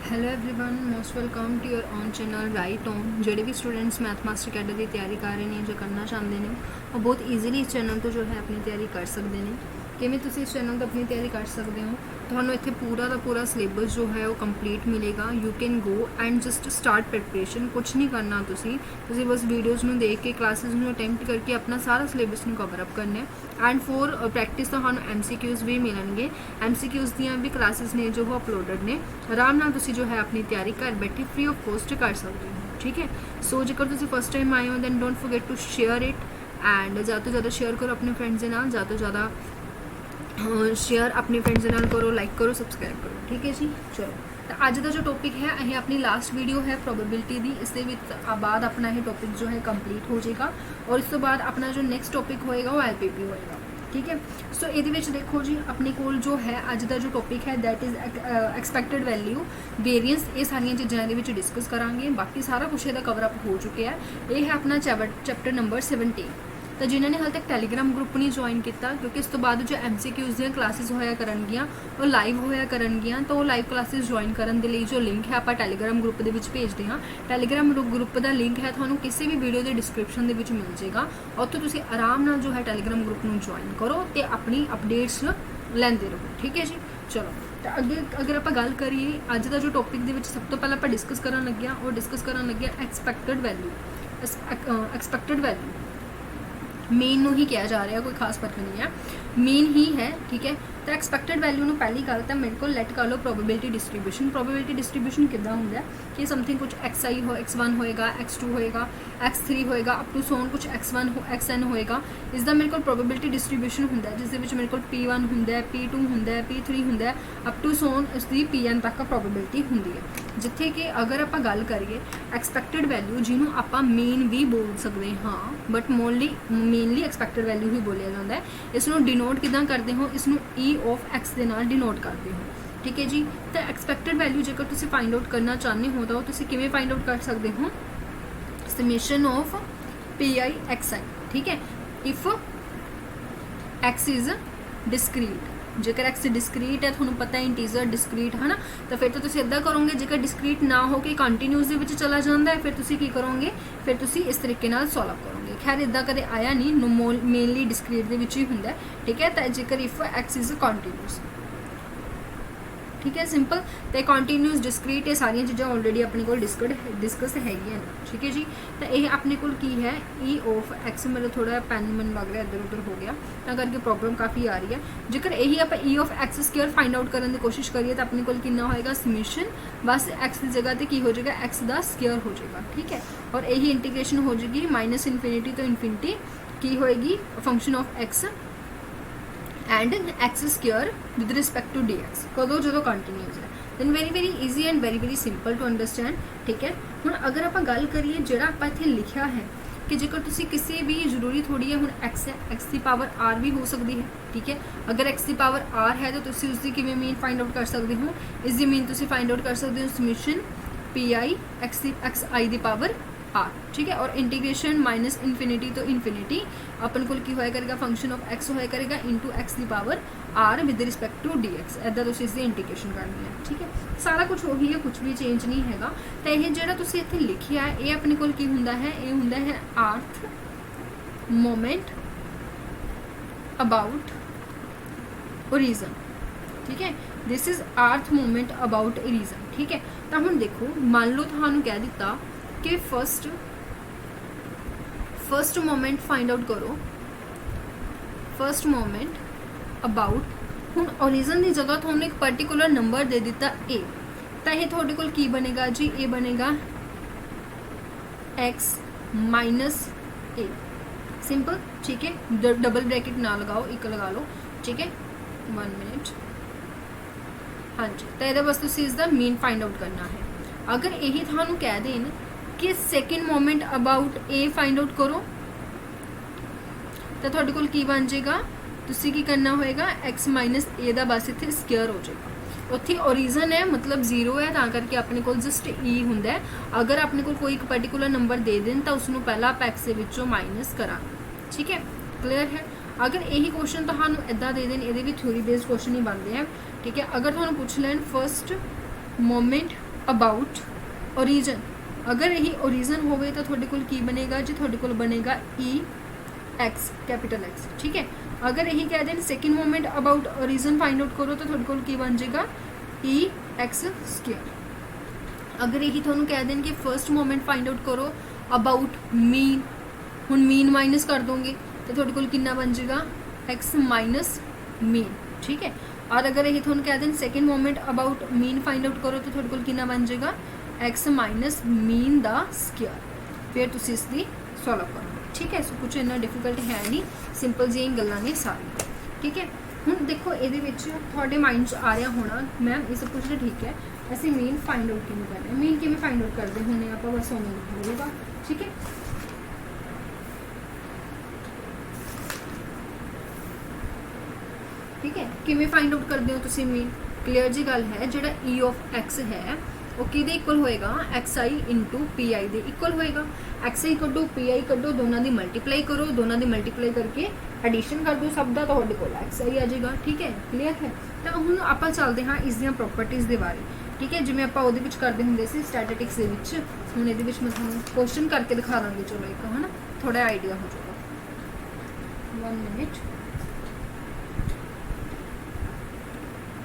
Hello everyone, most welcome to your own channel right on. ਜਿਹੜੇ ਵੀ students math master cadre ਦੀ ਤਿਆਰੀ ਕਰ ਰਹੇ ਨੇ ਜਾਂ ਕਰਨਾ ਚਾਹੁੰਦੇ ਨੇ ਉਹ ਬਹੁਤ ਈਜ਼ੀਲੀ ਇਸ ਚੈਨਲ ਤੋਂ ਜੋ ਹੈ ਆਪਣੀ ਤਿਆਰੀ ਕਰ ਸਕਦੇ ਨੇ। ਕਿਵੇਂ ਤੁਸੀਂ ਇਸ ਚੈਨਲ ਤੋਂ ਆਪਣੀ ਤਿਆਰੀ ਕਰ ਸਕਦੇ ਹੋ? ਤੁਹਾਨੂੰ ਇੱਥੇ ਪੂਰਾ ਦਾ ਪੂਰਾ ਸਿਲੇਬਸ ਜੋ ਹੈ ਉਹ ਕੰਪਲੀਟ ਮਿਲੇਗਾ। You can go and just start preparation. ਕੁਛ ਨਹੀਂ ਕਰਨਾ, ਤੁਸੀਂ ਬਸ ਵੀਡੀਓਜ਼ ਨੂੰ ਦੇਖ ਕੇ ਕਲਾਸਿਸ ਨੂੰ ਅਟੈਂਪਟ ਕਰਕੇ ਆਪਣਾ ਸਾਰਾ ਸਿਲੇਬਸ ਨੂੰ ਕਵਰ ਅਪ ਕਰਨਾ ਹੈ। ਐਂਡ ਫੋਰ ਪ੍ਰੈਕਟਿਸ ਤੁਹਾਨੂੰ MCQs ਵੀ ਮਿਲਣਗੇ। MCQs ਦੀਆਂ ਵੀ ਕਲਾਸਿਸ ਨੇ ਜੋ ਉਹ ਅਪਲੋਡਡ ਨੇ। ਆਰਾਮ ਨਾਲ ਤੁਸੀਂ ਜੋ ਹੈ ਆਪਣੀ ਤਿਆਰੀ ਘਰ ਬੈਠੇ ਫ੍ਰੀ ਆਫ ਕੋਸਟ ਕਰ ਸਕਦੇ ਹੋ। ਠੀਕ ਹੈ, ਸੋ ਜੇਕਰ ਤੁਸੀਂ ਫਸਟ ਟਾਈਮ ਆਏ ਹੋ then don't forget to share it and ਜ਼ਿਆਦਾ ਤੋਂ ਜ਼ਿਆਦਾ ਸ਼ੇਅਰ ਕਰੋ ਆਪਣੇ ਫਰੈਂਡਸ ਦੇ ਨਾਲ। ਜ਼ਿਆਦਾ ਤੋਂ ਜ਼ਿਆਦਾ शेयर अपने फ्रेंड्स के नाल करो, लाइक करो, सबसक्राइब करो। ठीक है जी, चलो तो अज का जो टॉपिक है यह अपनी लास्ट वीडियो है प्रोबेबिलिटी दी। इस बाद अपना ये टॉपिक जो है कंप्लीट हो जाएगा और इस तो बाद अपना जो नेक्स्ट टॉपिक होएगा वो LPP होएगा। ठीक है, सो ये देखो जी अपने कोल जो है अज का जो टॉपिक है that is expected value variance. ये सारिया चीज़ों के डिस्कस करांगे, बाकी सारा कुछ ये कवर अप हो चुके हैं। ये है अपना चैप्टर नंबर 17। तो जिन्होंने हाल तक टैलीग्राम ग्रुप नहीं ज्वाइन किया क्योंकि इस तो बाद जो MCQs दी क्लासेस होया करनगियां वो लाइव होया करनगियां, तो वो लाइव क्लासेस ज्वाइन करने के लिए जो लिंक है आप टैलीग्राम ग्रुप के भेजते हैं। टैलीग्राम ग्रुप का लिंक है थानू किसी भी वीडियो के डिस्क्रिप्शन के मिल जाएगा। उत्थों तुसी आराम नाल जो है टैलीग्राम ग्रुप में ज्वाइन करो तो अपनी अपडेट्स लैंदे रहो। ठीक है जी, चलो तो अगे अगर आप गल करिए अज का जो टॉपिक के सब तो पहले आप डिस्कस करन लगे और डिस्कस करन लगे एक्सपैक्टेड वैल्यू। एक्सपैक्टेड वैल्यू मेन ही कहा जा रहा है, कोई खास फर्क नहीं है, मेन ही है। ठीक है, तो एक्सपैक्टेड वैल्यू में पहली गल तो मेरे को लैट कर लो प्रोबेबिलिटी डिस्ट्रीब्यूशन। प्रोबेबिलिटी डिस्ट्रीब्यूशन कितना होंगे कि समथिंग कुछ XI हो, X1 होएगा, X2 होएगा, X3 होएगा, अप टू सोन कुछ X1 हो, XN होएगा। इसका मेरे को प्रोबेबिलिटी डिस्ट्रीब्यूशन होंगे जिस मेरे को P1 होंगे, P2 होंगे, P3 होंगे, अप टू सोन इसकी PN तक प्रोबेबिलिटी होंगी है। जिथे कि अगर आप गल करिए एक्सपैक्टेड वैल्यू जिन्होंने आप मेन भी बोल सकते हाँ बट मेनली एक्सपैक्टेड वैल्यू ही बोलिया जाता है। इसनों डिनोट किदां करते हो, इसनों E ऑफ X के नाल डिनोट करते हो। ठीक है जी, तो एक्सपैक्टेड वैल्यू जेकर तुसी फाइंड आउट करना चाहते हो तो तुसी किवें फाइंड आउट कर सकते हो? Summation of PI XI। ठीक है, इफ X इज डिस्क्रीट, जेकर X डिस्क्रीट है, थोड़ा पता है इंटीजर डिस्क्रीट है ना, तो फिर तो तुम इदा करोगे। जेकर डिस्क्रीट ना हो के कंटीन्यूस के चला जाता है फिर तुम की करोगे, फिर तुम इस तरीके सॉल्व करोगे। खैर इदा कदे आया नहीं, मेनली डिस्क्रीट के ही होंगे। ठीक है, तो जेकर इफ X इज कंटीन्यूस, ठीक है सिंपल, तो कंटीन्यूस डिस्क्रीट ये सारिया चीज़ा ऑलरेडी अपने को डिस्कस हैगी। ठीक है जी, तो यह अपने को की है E ऑफ X। मेरा थोड़ा पेन मन लग रहा है इधर उधर हो गया, तो करके प्रॉब्लम काफ़ी आ रही है। जेकर यही आप E of X square find out करने की कोशिश करिए तो अपने को कितना होएगा समेशन, बस X की जगह पर की हो जाएगा X का स्क्वायर हो जाएगा। ठीक है, और यही इंटीग्रेशन हो जाएगी माइनस इन्फिनिटी तो इन्फिनिटी की होएगी function of X and X square with respect to dx कदों जो कंटीन्यूस है। Then very easy and very simple to understand. ठीक है, हुण अगर आप गल करिए जो आप इत्थे लिखा है कि जेकर तुसी किसी भी जरूरी थोड़ी है हुण X है, X की पावर R भी हो सकती है। ठीक है, अगर X की पावर R है तो तुसी उसकी किवें मीन फाइंड आउट कर सकते हो? इसकी मीन तुसी फाइंड आउट कर सकते हो समेशन PI XI दी पावर R। ठीक है, और integration minus infinity to infinity अपन को की होया करेगा फंक्शन ऑफ X होया करेगा इंटू X की power R with respect to dx। इदा तुसीं इसकी इंटीग्रेशन करनी है। ठीक है, सारा कुछ वही है, कुछ भी चेंज नहीं हैगा। तो यह जो तुसीं इत्थे लिखिया है ये अपने को की हुंदा है, ये हुंदा है अर्थ मोमेंट अबाउट ओरिजन। ठीक है, this is earth moment about origin. ठीक है, तो हुण देखो मान लो तुहानूं कह दिता कि फर्स्ट मोमेंट फाइंड आउट करो, फर्स्ट मोमेंट अबाउट। हुण ओरिजन की जगह थोड़ा एक पर्टिकुलर नंबर दे दिता A, तो यह थोड़े को की बनेगा जी? ए बनेगा X माइनस A। सिंपल। ठीक है, डबल ब्रैकेट ना लगाओ, एक लगा लो। ठीक है, 1 मिनट। हाँ जी, तो ये बस तुसीं इसका मीन फाइंड आउट करना है। अगर यही थानू कह देन कि second moment about A find out करो तो थोड़े को की बन जाएगा? तुसी की करना होएगा X माइनस A का बस इत्थे स्क्वायर हो जाएगा। उत्थे ओरिजन है मतलब 0 है, तां करके अपने को जस्ट E हुंदा है। अगर अपने को कोई एक पर्टिकुलर नंबर दे देन तो उसनों पहला आप X के विचों माइनस करा। ठीक है, क्लियर है। अगर यही क्वेश्चन तुहानूं इदा दे देन, ये भी थ्योरी बेस्ड क्वेश्चन ही बनते हैं। ठीक है, अगर तुहानूं पूछ लैन फर्स्ट मोमेंट अबाउट ओरिजन। अगर यही ओरिजन होवे तो थोड़े कोल की बनेगा जी, थोड़े कोल बनेगा ई एक्स कैपिटल एक्स, ठीक है। अगर यही कह दें second moment about origin find out करो तो थोड़े कोल की बन जाएगा ई एक्स स्क्वेयर। अगर यही थोनू कह दें कि फर्स्ट मोमेंट फाइंड आउट करो अबाउट मीन, हुण मीन माइनस कर दोगे तो थोड़े कोल कितना बन जाएगा एक्स माइनस मीन, ठीक है। और अगर यही थोनू कह दें second moment about mean find out करो तो थोड़े कोल कितना बन जाएगा एक्स माइनस मीन दा स्क्वेयर। फिर तुसी इसकी सॉल्व करो, ठीक है। सो कुछ इन्ना डिफिकल्ट है नहीं, सिंपल जी गल्लां ने सारी, ठीक है। हुण देखो ये थोड़े माइंड च आ रहा होना मैम ये सब कुछ तो ठीक है, असं मीन फाइंड आउट किमें करना, मीन किमें फाइंड आउट करते होने आप बस उमें होगा, ठीक है। ठीक है, किमें फाइंड आउट करते हो तुसी मीन, क्लीयर जी गल है। जिहड़ा ई ऑफ एक्स है वो किहदे इक्वल होएगा, x i into p I they equal होएगा। एक्स आई कड्डो पी आई कड्डो, दोनों की मल्टीप्लाई करो, दोनों की मल्टीप्लाई करके एडिशन कर दो सब का, तो एक्स आई आ जाएगा, ठीक है। क्लीयर है। तो हुण आपां चलते हाँ इस दी प्रॉपर्टीज़ के बारे, ठीक है। जिवें आपां उहदे विच करदे हुंदे सी स्टैटिस्टिक्स दे विच, हुण इहदे विच मैं तुहानूं क्वेश्चन करके दिखा दांगी, चलो एक है ना थोड़ा आइडिया हो जाएगा। 1 मिनट,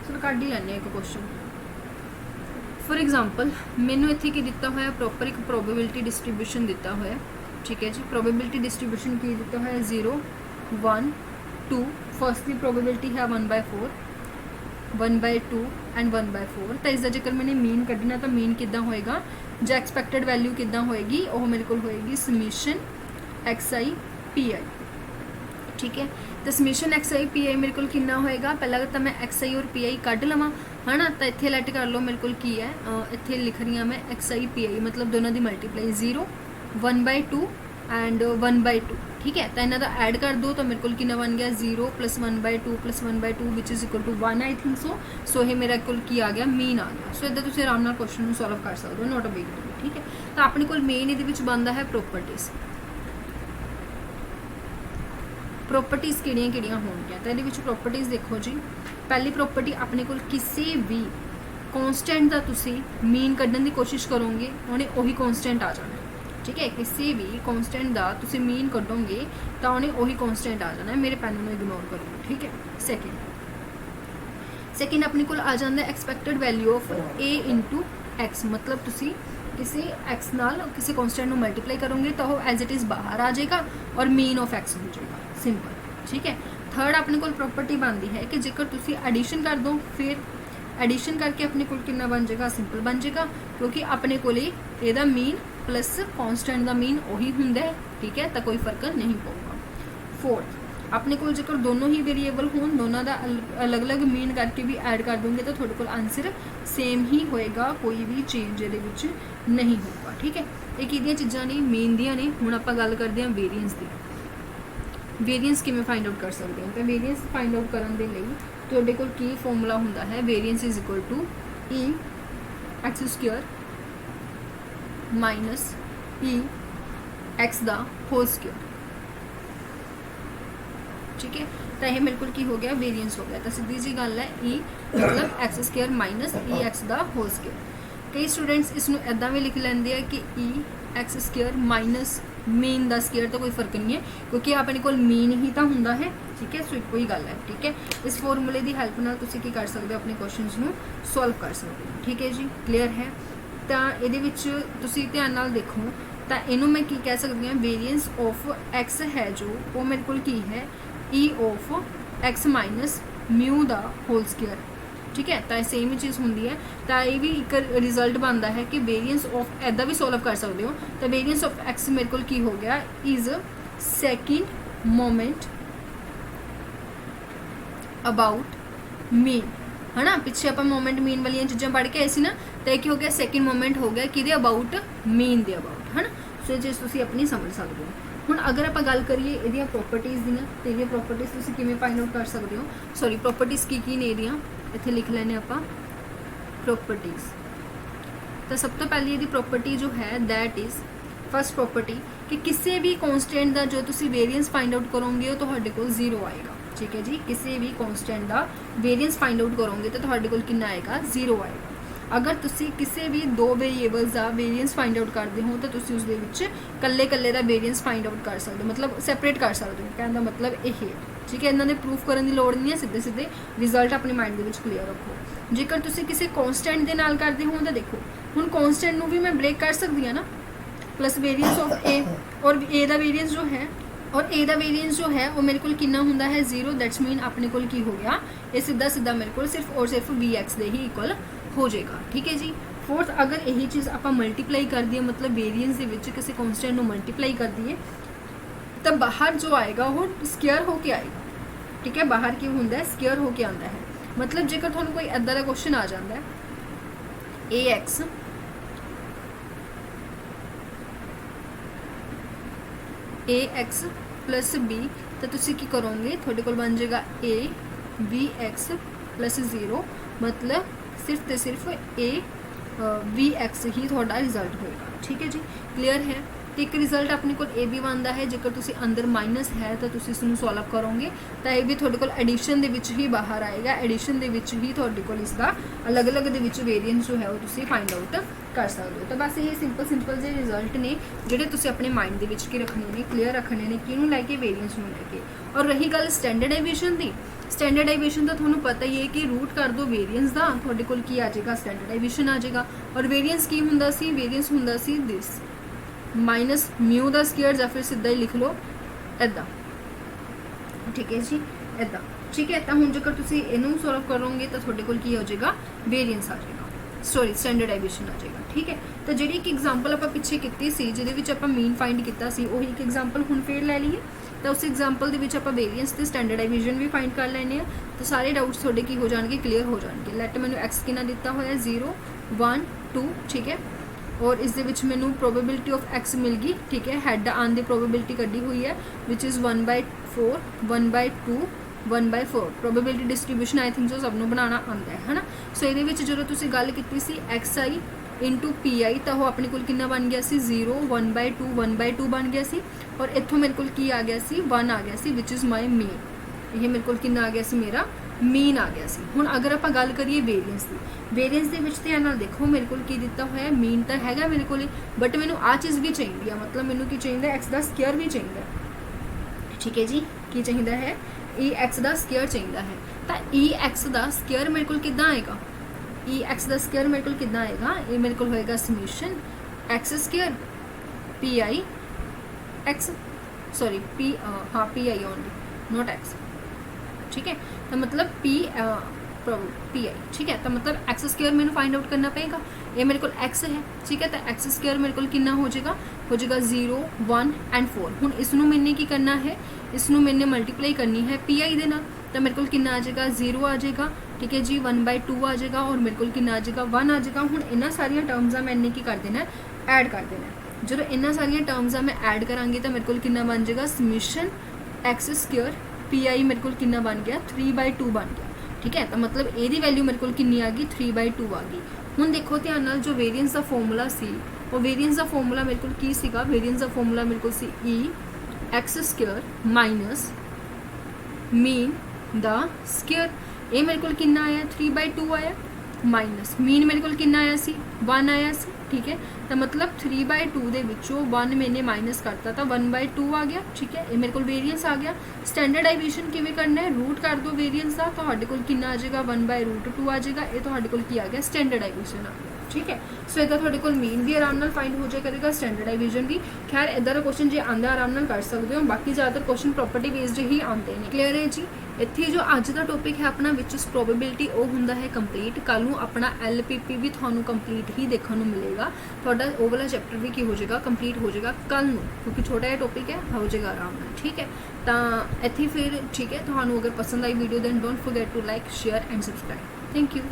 चलो कढ़ ही लैंदे एक क्वेश्चन। फॉर एग्जाम्पल मैनू इत्थे की दिता होया प्रॉपर एक प्रोबेबिलिटी डिस्ट्रीब्यूशन दिता होया, ठीक है जी। प्रोबेबिलिटी डिस्ट्रीब्यूशन की दिता होया 0 1 2, फर्स्ट की प्रोबेबिलिटी है 1/4 1/2 एंड 1/4। तो इसका जेकर मैंने मीन कढ़ना तो मीन किदा होएगा, जो एक्सपैक्टेड वैल्यू किदा होएगी वो मेरे को होएगी summation x I P I, ठीक है। तो summation x I P I मेरे को कितना होएगा, पहला तो मैं एक्स आई और पी आई कढ़ लवां है ना, तो इत्थे लैट कर लो मेरे को की है, इत्थे लिख रही हूँ मैं एक्स आई पी आई मतलब दोनों की मल्टीप्लाई 0 1/2 एंड 1/2, ठीक है। तो इन्हों का ऐड कर दो तो मेरे को कितना बन गया 0 + 1/2 + 1/2 which is equal to 1 I think so. So ये मेरे को की आ गया मीन आ गया। सो इदा तुम आराम नाल क्वेश्चन सॉल्व कर सकते हो, नॉट अ बिग डील, ठीक है। तो अपने को मेन ये बनता है प्रॉपर्टीज़, प्रॉपर्टीज़ किहड़ियां होणगियां। तो ये प्रॉपर्टीज़ देखो जी, पहली प्रॉपर्टी अपने को किसी भी कॉन्स्टेंट का तुसी मीन कढ़न की कोशिश करोगे उन्हें वही कॉन्स्टेंट आ जाना, ठीक है। किसी भी कॉन्स्टेंट का तुसी मीन कढ़ोगे तो उन्हें वही कॉन्स्टेंट आ जाना है। मेरे पेन में इग्नोर करो, ठीक है। सेकेंड अपने को आ जाता है expected value of A into x, मतलब तुसी किसी एक्स नाल किसी कॉन्स्टेंट को मल्टीप्लाई करोगे तो वो एज इट इज़ बाहर आ जाएगा और मीन ऑफ एक्स हो जाएगा, सिंपल, ठीक है। थर्ड अपने को प्रॉपर्टी बनती है कि जेकर तुसी एडिशन कर दो फिर एडिशन करके अपने को कितना बन जाएगा, सिंपल बन जाएगा, क्योंकि अपने को यदा मीन प्लस कॉन्स्टेंट का मीन वही होंगे, ठीक है। तो कोई फर्क नहीं पड़ेगा। फोर्थ अपने को जेकर दोनों ही वेरीएबल हो, दोनों का अलग अलग मीन करके भी ऐड कर दोगे तो थोड़े को आंसर सेम ही होएगा, कोई भी चेंज ये नहीं होगा, ठीक है। ये कि चीज़ां ने मेन दियां ने। हुण आपां गल करते हैं वेरिएंस की। वेरिएंस किवें फाइंड आउट कर सकते हैं, तो वेरिएंस फाइंड आउट करने के लिए तुहाडे कोल की फॉर्मूला हुंदा है, variance is equal to E X square minus E X दा होल स्क्वेयर, ठीक है। तो यह मेरे को की हो गया वेरिएंस हो गया। तो सीधी जी गल है ई मतलब x square minus E X दा होल स्क्वेयर। कई स्टूडेंट्स इसनों इदां भी लिख लेंदे है कि ई एक्स स्क्वेयर माइनस मीन दा स्क्वेयर, तो कोई फर्क नहीं है क्योंकि अपने को मीन ही तो होंदा है, ठीक है। सो एक ही गल है, ठीक है। इस फॉर्मूले की हेल्प नाल तुसीं की कर सकते हो, अपने क्वेश्चनस नूं सॉल्व कर सकते हो, ठीक है जी, क्लीयर है। तो ये तुसीं ध्यान नाल देखो, तो इनू मैं की कह सकती हूँ, वेरिएंस ऑफ एक्स है जो वो मेरे को की है ई ऑफ एक्स माइनस म्यू दा होल स्क्वेयर, ठीक है। तो सेम ही चीज़ होंगी है। तो ये भी एक रिजल्ट बनता है कि वेरिएंस ऑफ ऐदा भी सॉल्व कर सकते हो। तो वेरिएंस ऑफ एक्स मेरे को की हो गया is second moment about mean, है ना। पिछले आप मोमेंट मीन वाली चीज़ां पढ़ के आए सी ना, तो एक हो गया सेकेंड मोमेंट हो गया कि अबाउट मीन दे अबाउट, है ना। सो ये चीज़ तुसीं अपनी समझ सकते हो। हुण अगर आप गल करिए इहदियां प्रॉपर्टीज़ दियां, तो ये प्रॉपर्टीज़ तुसीं किवें फाइंड आउट कर सकते हो। सॉरी प्रॉपर्टीज़ की ने इहदियां इत्थे लिख लैने आपां प्रॉपर्टीज़। तो सब तो पहले ये प्रॉपर्टी जो है दैट इज़ फर्स्ट प्रॉपर्टी कि किसी भी कॉन्स्टेंट का जो तुसीं वेरिएंस फाइंड आउट करोगे तो तुहाडे कोल 0 आएगा, ठीक है जी। किसी भी कॉन्स्टेंट का वेरिएंस फाइंड आउट करोगे तो तुहाडे कोल कितना आएगा, 0 आएगा। अगर तुसी किसी भी दो वेरीएबल्स का वेरीएंस फाइंड आउट करते हो तो तुसी उसदे विच कल्ले कल्ले दा वेरीएंस फाइंड आउट कर सकते हो, मतलब सैपरेट कर सकते हो। कहने दा मतलब यह है, ठीक है। इन्होंने प्रूफ करने की लोड़ नहीं है, सीधे सीधे रिजल्ट अपने माइंड के क्लीयर रखो। जेकर तुसी किसी कॉन्स्टेंट के नाल करते हो तो देखो हुण कॉन्स्टेंट नूं भी मैं ब्रेक कर सकती हाँ ना, प्लस वेरीएंस ऑफ ए, और ए दा वेरीएंस जो है वो मेरे को कितना हुंदा है 0। दैट्स मीन अपने को की हो गया ये सीधा सीधा मेरे को सिर्फ और सिर्फ वी एक्स दे ही इक्वल हो जाएगा, ठीक है जी। फोर्थ, अगर यही चीज़ आप मल्टीप्लाई कर दिए, मतलब वेरीएंस के विच किसी कॉन्स्टेंट में मल्टीप्लाई कर दिए, तो बाहर जो आएगा वो स्क्वायर होके आएगा, ठीक है। बाहर की होंदा है स्क्वायर होके आता है। मतलब जेकर तुहानू कोई इदा का क्वेश्चन आ जाता है ए एक्स प्लस बी, तो तुसी की करोगे, थोड़े को बन जाएगा ए वी एक्स प्लस 0, मतलब सिर्फ तो सिर्फ ए वी एक्स ही थोड़ा रिजल्ट होएगा, ठीक है जी। क्लीयर है। एक रिजल्ट अपने को ए भी बनता है, जेकर तुसी अंदर माइनस है तो तुसी इसनूं सॉल्व करोगे तो ये भी थोड़े को एडिशन दे विच ही बाहर आएगा, एडिशन दे विच ही थोड़े को इसका अलग अलग दे विच वेरीएंस जो है वो तुसी फाइंड आउट कर सकते हो। तो बस ये सिंपल जे रिजल्ट ने जिहड़े तुसी अपने माइंड दे विच की रखने ने, क्लीयर रखने ने, किहनूं लैके वेरीएंस नूं लैके। और रही गल स्टैंडर्डाइजेशन की, स्टैंडर्डाइजेशन तो थोड़ा पता ही है कि रूट कर दो वेरीएंस का, थोड़े को आ जाएगा स्टैंडर्डाइजेशन आ जाएगा। और वेरीएंस की हुंदा सी, वेरीएंस हुंदा सी दिस माइनस म्यू दा स्क्वायर, या फिर सीधा ही लिख लो इदा, ठीक है जी, इदा, ठीक है। तो हुण जेकर तुसी इनू सॉल्व करोगे तो थोड़े को हो जाएगा वेरीएंस आ जाएगा, सॉरी स्टैंडर्डाइजेशन आ जाएगा, ठीक है। तो जी एक एग्जाम्पल आप पिछे की सी जिहदे आप मीन फाइंड किया सी, वही एक एग्जाम्पल हुण फिर लै लीए। तो उस एग्जाम्पल के आप वेरीएंस ते स्टैंडर्डाइजेशन भी फाइंड कर लैने हैं, तो सारे डाउट्स थोड़े की हो जाएंगे, क्लीयर हो जाएंगे। लैट मैंने एक्स कितना दिता होया 0 1 2, ठीक है। और इस दे विच मैनू प्रोबेबिलिटी ऑफ एक्स मिल गई, ठीक है। हैड आने की प्रोबेबिलिटी कढ़ी हुई है which is 1/4 1/2 1/4। Probability distribution I think जो सबनों बनाना आता है ना। सो ये जो तुसी गल की सी x i into p i, तो वो अपने को कितना बन गया सी 0 1/2 1/2 बन गया सी। और इत्थों मेरे को की आ गया सी 1 आ गया सी विच इज़ माई मीन। ये मेरे को कितना आ गया सी, मेरा मीन आ गया सी। हुण अगर आप गल करिए वेरीएंस की, वेरीएंस के विच ध्यान नाल देखो मेरे को की दिता होया मीन तो हैगा मेरे को, बट मैनू आ चीज़ भी चाहिए है, मतलब मैनू की चाहिए एक्स का स्क्वायर भी चाहिए, ठीक है जी। की चाहिए है ई एक्स का स्क्वायर चाहिए है। तो ई एक्स का स्क्वायर मेरे को कितना आएगा, ई एक्स का स्क्वायर मेरे को कितना आएगा, ये मेरे को होएगा summation x square p i x, sorry p हाँ p i only not x, ठीक है। तो मतलब पी आई, ठीक है। तो मतलब एक्स स्क्वायर मैंने फाइंड आउट करना पड़ेगा, ये मेरे को एक्स है, ठीक है। तो एक्स स्क्वायर मेरे को कितना हो जाएगा 0 1 एंड 4। हुण इसनूं मैंने की करना है, इसनूं मैंने मल्टीप्लाई करनी है पी आई दे नाल, तो मेरे को कितना आ जाएगा 0 आ जाएगा, ठीक है जी। 1/2 आ जाएगा और मेरे को कितना आ जाएगा 1 आ जाएगा। हुण इन्हां सारियां टर्म्स मैंने की कर देना ऐड कर देना। जो इन्हां सारियां टर्म्स मैं ऐड करांगी तो मेरे को कितना बन जाएगा समीशन एक्स स्क्वायर पी आई मेरे को कितना बन गया 3/2 बन गया, ठीक है। तो मतलब ये वैल्यू मेरे को कितनी आ गई 3/2 आ गई। हुण देखो ध्यान नाल जो वेरीएंस का फॉर्मूला सी, वो वेरीएंस का फॉर्मूला मेरे को की सीगा, वेरीएंस का फॉर्मूला मेरे को सी E x square minus mean the square. ये मेरे को कितना आया 3/2 आया, माइनस मीन मेरे को कितना आया सी 1 आया सी, ठीक है। तो मतलब 3/2 दे विचों 1 मैंने माइनस करता था 1/2 आ गया, ठीक है। ये मेरे को वेरीएंस आ गया। स्टैंडर्डाइजेशन किवें करना है, रूट कर दो वेरीएंस का, तुहाडे कोल कितना आ जाएगा 1/√2 आ जाएगा। ये तुहाडे कोल की आ गया स्टैंडर्डाइजेशन आ गया, ठीक है। सो इदा तुहाडे कोल मीन भी आराम नाल फाइंड हो जाए करेगा, स्टैंडर्डाइजेशन भी। खैर इदा का क्वेश्चन जे आंदा आराम नाल कर सकते हो, बाकी ज़्यादातर क्वेश्चन प्रॉपर्टी बेस्ड ही आते हैं। क्लीयर है जी। इत्थे जो अज का टॉपिक है अपना विच प्रोबेबिलिटी वो हुंदा है कंप्लीट। कल नूं अपना LPP भी तुहानूं कंप्लीट ही देखने को मिलेगा, तुहाडा वो वाला चैप्टर भी की हो जाएगा कंप्लीट हो जाएगा कल नूं, क्योंकि छोटा जिहा टॉपिक है, हो जाएगा आराम नाल, ठीक है। तो इत्थे फिर ठीक है, तुहानूं अगर पसंद आई video then don't forget to like share and subscribe. Thank you.